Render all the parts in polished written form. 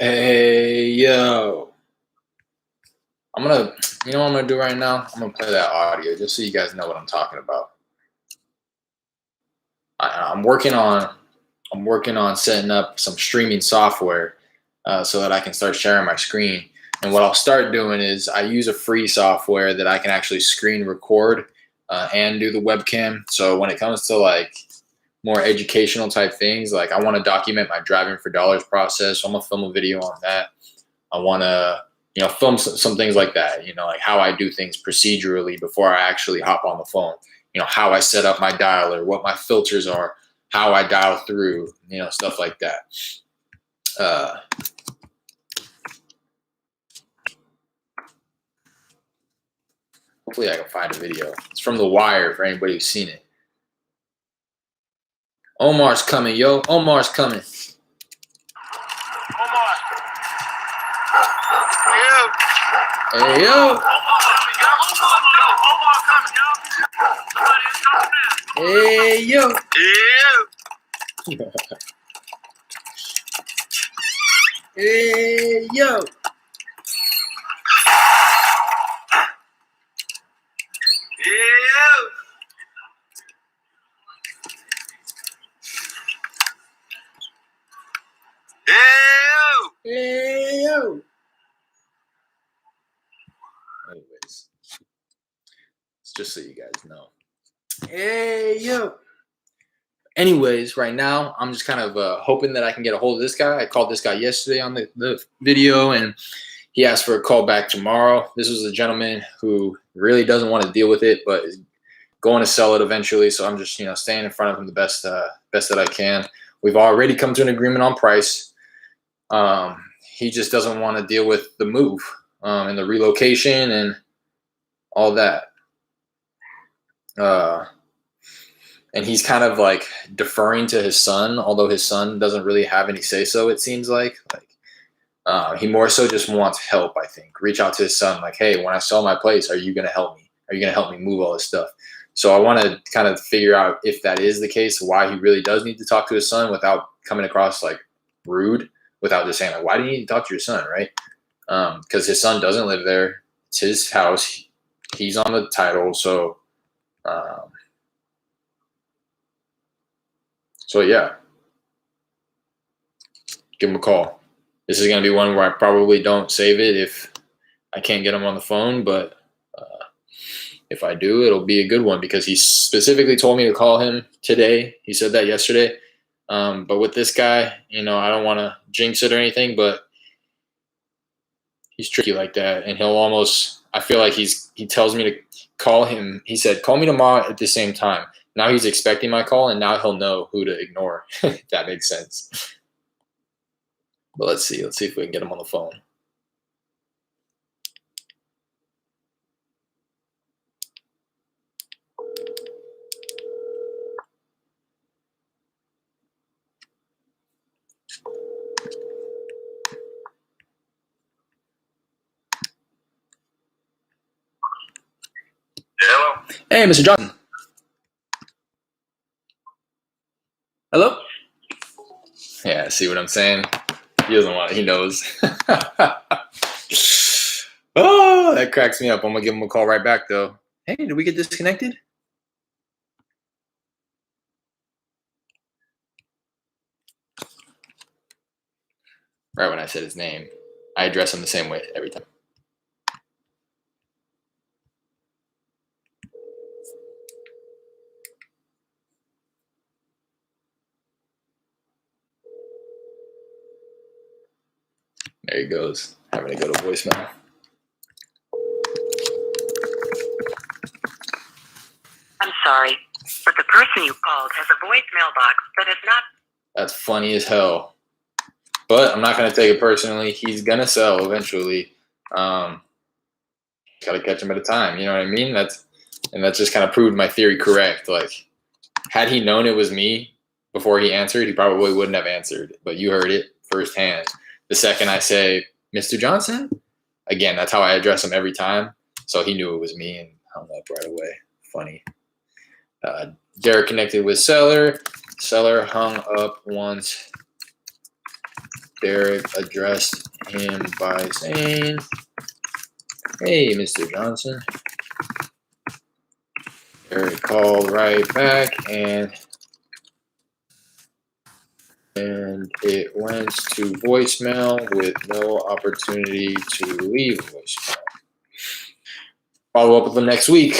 Hey, yo. You know what I'm gonna do right now? I'm gonna play that audio just so you guys know what I'm talking about. I'm working on setting up some streaming software so that I can start sharing my screen. And what I'll start doing is I use a free software that I can actually screen record and do the webcam. So when it comes to like more educational type things, like I want to document my driving for dollars process. So I'm gonna film a video on that. I want to, film some things like that, like how I do things procedurally before I actually hop on the phone, how I set up my dialer, what my filters are, how I dial through, stuff like that. Hopefully I can find a video. It's from The Wire for anybody who's seen it. Omar's coming, yo. Omar's coming. Hey, yo. Hey, yo. Hey, yo. Hey, yo. Anyways, it's just so you guys know. Hey, yo. Anyways, right now, I'm just kind of hoping that I can get a hold of this guy. I called this guy yesterday on the video, and he asked for a call back tomorrow. This was a gentleman who really doesn't want to deal with it, but is going to sell it eventually. So I'm just, staying in front of him the best that I can. We've already come to an agreement on price. He just doesn't want to deal with the move and the relocation and all that. And he's kind of like deferring to his son, although his son doesn't really have any say so, it seems like. He more so just wants help, I think. Reach out to his son, like, hey, when I sell my place, are you going to help me? Are you going to help me move all this stuff? So I want to kind of figure out if that is the case, why he really does need to talk to his son without coming across like rude, without just saying, like, why do you need to talk to your son, right? Because his son doesn't live there. It's his house. He's on the title. So yeah, give him a call. This is going to be one where I probably don't save it if I can't get him on the phone, but if I do, it'll be a good one because he specifically told me to call him today. He said that yesterday. But with this guy, I don't want to jinx it or anything, but he's tricky like that. And I feel like he tells me to call him. He said, call me tomorrow at the same time. Now he's expecting my call, and now he'll know who to ignore, if that makes sense. But let's see if we can get him on the phone. Hello. Hey, Mr. Johnson. Hello? Yeah, see what I'm saying? He doesn't want it. He knows. Oh, that cracks me up. I'm going to give him a call right back, though. Hey, did we get disconnected? Right when I said his name. I address him the same way every time. There he goes, having to go to voicemail. I'm sorry, but the person you called has a voicemail box that is not... That's funny as hell. But I'm not going to take it personally. He's going to sell eventually. Got to catch him at a time. You know what I mean? That's just kind of proved my theory correct. Like, had he known it was me before he answered, he probably wouldn't have answered. But you heard it firsthand. The second I say, Mr. Johnson, again, that's how I address him every time. So he knew it was me and hung up right away. Funny. Derek connected with seller. Seller hung up once Derek addressed him by saying, "Hey, Mr. Johnson." Derek called right back, and it went to voicemail with no opportunity to leave voicemail. Follow up with them next week.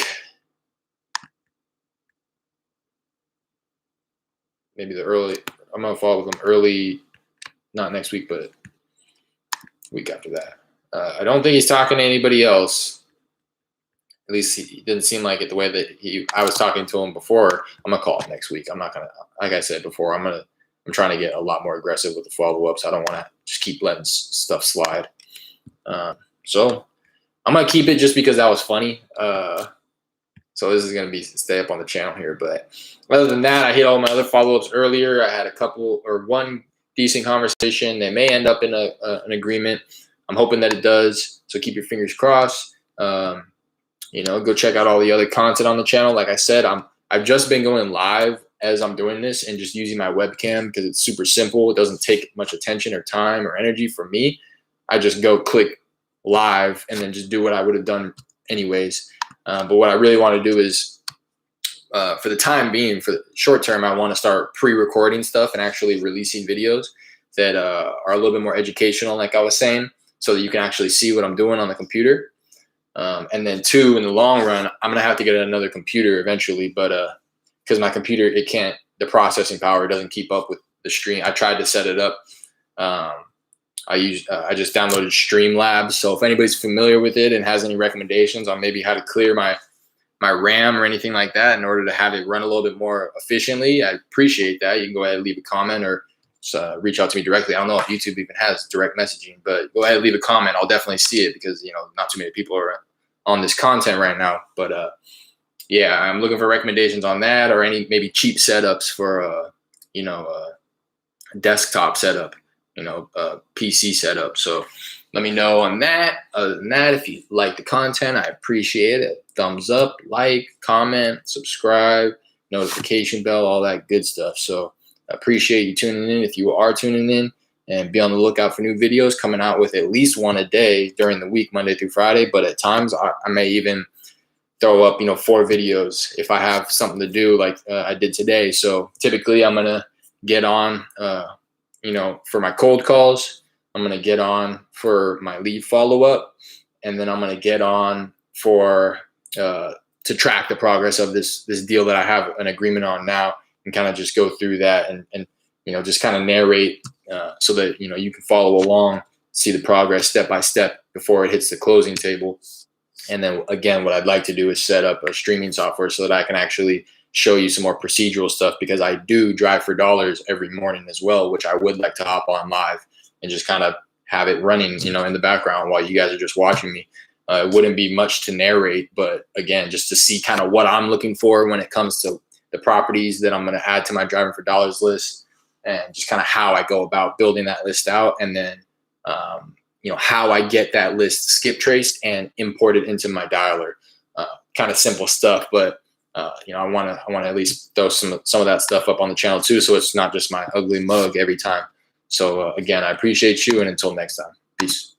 Maybe I'm gonna follow with them early, not next week, but week after that. I don't think he's talking to anybody else. At least he didn't seem like it the way that I was talking to him before. I'm gonna call him next week. I'm not gonna, like I said before, I'm trying to get a lot more aggressive with the follow-ups. I don't want to just keep letting stuff slide. So I'm gonna keep it just because that was funny. So this is gonna be stay up on the channel here. But other than that, I hit all my other follow-ups earlier. I had one decent conversation. They may end up in an agreement. I'm hoping that it does. So keep your fingers crossed. Go check out all the other content on the channel. Like I said, I've just been going live as I'm doing this and just using my webcam because it's super simple. It doesn't take much attention or time or energy from me. I just go click live and then just do what I would have done anyways. But what I really want to do is, for the time being, for the short term, I want to start pre-recording stuff and actually releasing videos that are a little bit more educational, like I was saying, so that you can actually see what I'm doing on the computer. And then two, in the long run, I'm going to have to get another computer eventually, but because my computer, the processing power doesn't keep up with the stream. I tried to set it up. I just downloaded Streamlabs. So if anybody's familiar with it and has any recommendations on maybe how to clear my RAM or anything like that in order to have it run a little bit more efficiently, I appreciate that. You can go ahead and leave a comment or reach out to me directly. I don't know if YouTube even has direct messaging, but go ahead and leave a comment. I'll definitely see it because, not too many people are on this content right now. But yeah, I'm looking for recommendations on that or any maybe cheap setups for, a desktop setup, a PC setup. So let me know on that. Other than that, if you like the content, I appreciate it. Thumbs up, like, comment, subscribe, notification bell, all that good stuff. So I appreciate you tuning in if you are tuning in, and be on the lookout for new videos coming out with at least one a day during the week, Monday through Friday. But at times I may even throw up, 4 videos if I have something to do like I did today. So typically I'm going to get on, for my cold calls. I'm going to get on for my lead follow-up, and then I'm going to get on for to track the progress of this deal that I have an agreement on now, and kind of just go through that and just kind of narrate so that you can follow along, see the progress step by step before it hits the closing table. And then again, what I'd like to do is set up a streaming software so that I can actually show you some more procedural stuff, because I do drive for dollars every morning as well, which I would like to hop on live and just kind of have it running, in the background while you guys are just watching me. It wouldn't be much to narrate, but again, just to see kind of what I'm looking for when it comes to the properties that I'm going to add to my driving for dollars list, and just kind of how I go about building that list out. And then, how I get that list skip traced and imported into my dialer. Kind of simple stuff, but I want to at least throw some of that stuff up on the channel too, so it's not just my ugly mug every time. So again, I appreciate you, and until next time, peace.